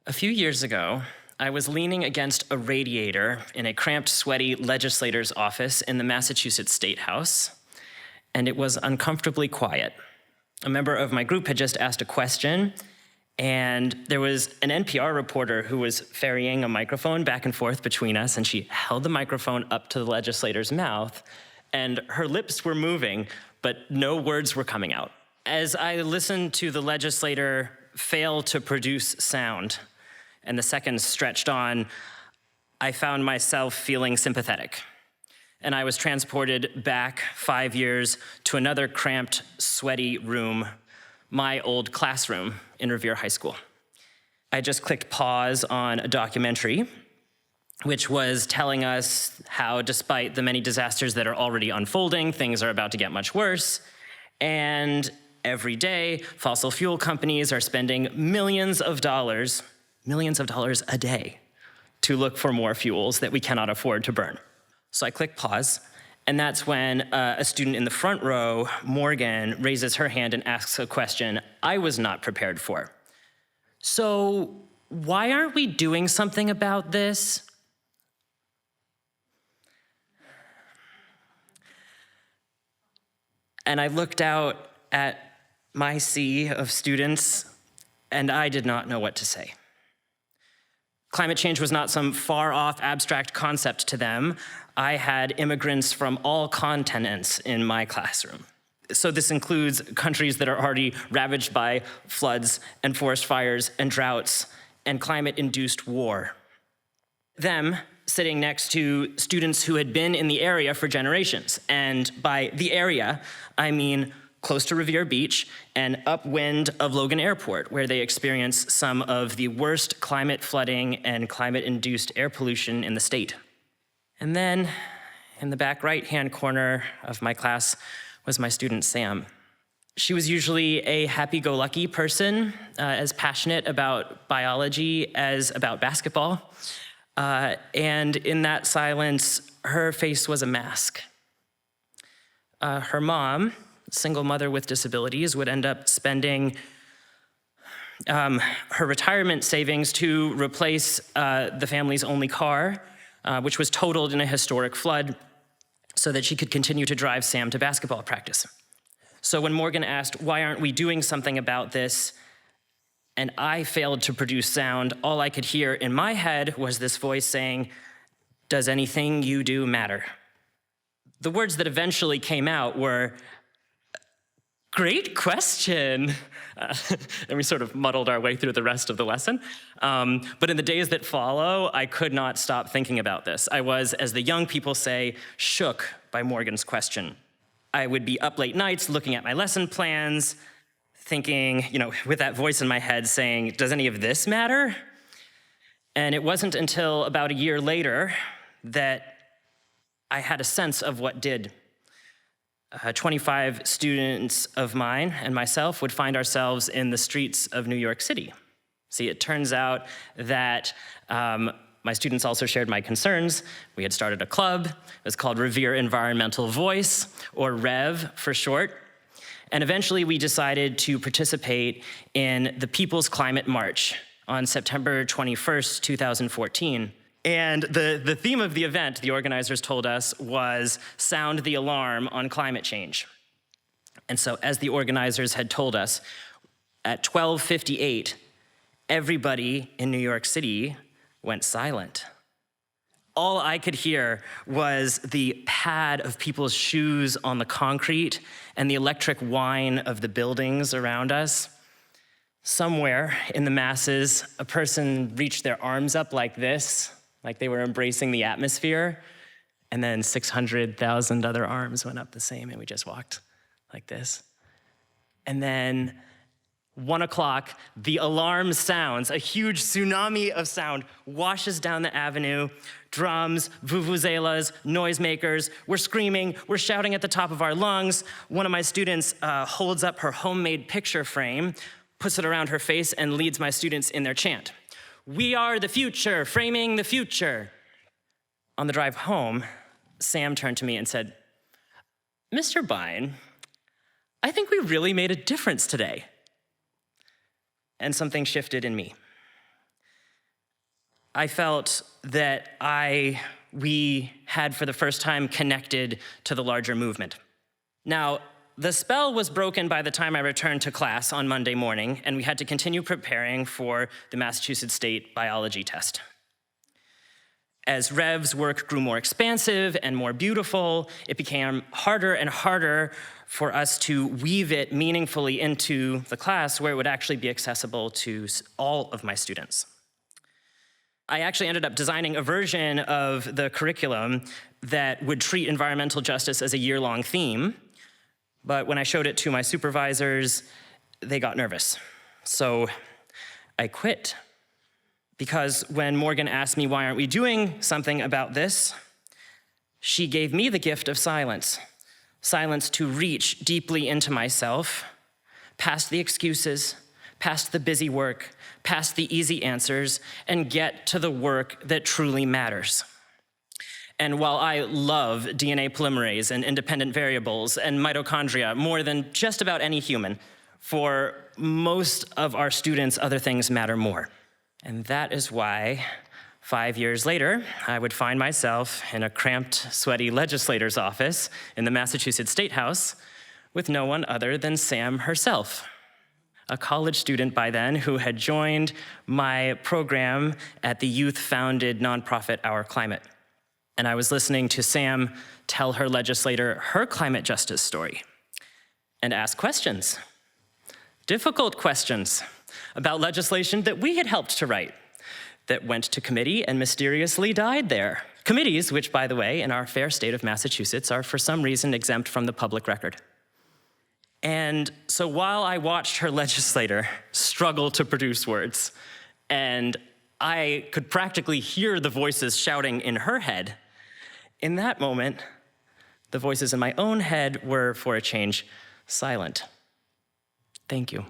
A few years ago, I was leaning against a radiator in a cramped, sweaty legislator's office in the Massachusetts State House, and it was uncomfortably quiet. A member of my group had just asked a question, and there was an NPR reporter who was ferrying a microphone back and forth between us, and she held the microphone up to the legislator's mouth, and her lips were moving, but no words were coming out. As I listened to the legislator fail to produce sound, and the seconds stretched on, I found myself feeling sympathetic. And I was transported back 5 years to another cramped, sweaty room, my old classroom in Revere High School. I just clicked pause on a documentary, which was telling us how, despite the many disasters that are already unfolding, things are about to get much worse. And every day, fossil fuel companies are spending millions of dollars a day to look for more fuels that we cannot afford to burn. So I click pause, and that's when a student in the front row, Morgan, raises her hand and asks a question I was not prepared for. So why aren't we doing something about this? And I looked out at my sea of students, and I did not know what to say. Climate change was not some far-off abstract concept to them. I had immigrants from all continents in my classroom. So this includes countries that are already ravaged by floods and forest fires and droughts and climate-induced war. Them sitting next to students who had been in the area for generations. And by the area, I mean close to Revere Beach and upwind of Logan Airport, where they experience some of the worst climate flooding and climate-induced air pollution in the state. And then, in the back right-hand corner of my class was my student, Sam. She was usually a happy-go-lucky person, as passionate about biology as about basketball. And in that silence, her face was a mask. Her mom, single mother with disabilities, would end up spending her retirement savings to replace the family's only car, which was totaled in a historic flood, so that she could continue to drive Sam to basketball practice. So when Morgan asked, why aren't we doing something about this, and I failed to produce sound, all I could hear in my head was this voice saying, does anything you do matter? The words that eventually came out were, great question. And we sort of muddled our way through the rest of the lesson. But in the days that follow, I could not stop thinking about this. I was, as the young people say, shook by Morgan's question. I would be up late nights looking at my lesson plans, thinking, with that voice in my head saying, does any of this matter? And it wasn't until about a year later that I had a sense of what did. 25 students of mine and myself would find ourselves in the streets of New York City. See, it turns out that my students also shared my concerns. We had started a club. It was called Revere Environmental Voice, or REV for short. And eventually we decided to participate in the People's Climate March on September 21st, 2014. And the theme of the event, the organizers told us, was sound the alarm on climate change. And so as the organizers had told us, at 12:58, everybody in New York City went silent. All I could hear was the pad of people's shoes on the concrete and the electric whine of the buildings around us. Somewhere in the masses, a person reached their arms up like this, like they were embracing the atmosphere, and then 600,000 other arms went up the same, and we just walked like this. And then 1 o'clock, the alarm sounds, a huge tsunami of sound washes down the avenue, drums, vuvuzelas, noisemakers. We're screaming, we're shouting at the top of our lungs. One of my students holds up her homemade picture frame, puts it around her face, and leads my students in their chant. We are the future, framing the future. On the drive home, Sam turned to me and said, Mr. Bine, I think we really made a difference today. And something shifted in me. I felt that we had for the first time connected to the larger movement. Now, the spell was broken by the time I returned to class on Monday morning, and we had to continue preparing for the Massachusetts State biology test. As Rev's work grew more expansive and more beautiful, it became harder and harder for us to weave it meaningfully into the class where it would actually be accessible to all of my students. I actually ended up designing a version of the curriculum that would treat environmental justice as a year-long theme, but when I showed it to my supervisors, they got nervous. So I quit. Because when Morgan asked me, why aren't we doing something about this, she gave me the gift of silence. Silence to reach deeply into myself, past the excuses, past the busy work, past the easy answers, and get to the work that truly matters. And while I love DNA polymerase and independent variables and mitochondria more than just about any human, for most of our students, other things matter more. And that is why 5 years later, I would find myself in a cramped, sweaty legislator's office in the Massachusetts State House with no one other than Sam herself, a college student by then who had joined my program at the youth-founded nonprofit Our Climate. And I was listening to Sam tell her legislator her climate justice story and ask questions, difficult questions, about legislation that we had helped to write, that went to committee and mysteriously died there. Committees, which, by the way, in our fair state of Massachusetts, are for some reason exempt from the public record. And so while I watched her legislator struggle to produce words, and I could practically hear the voices shouting in her head, in that moment, the voices in my own head were, for a change, silent. Thank you.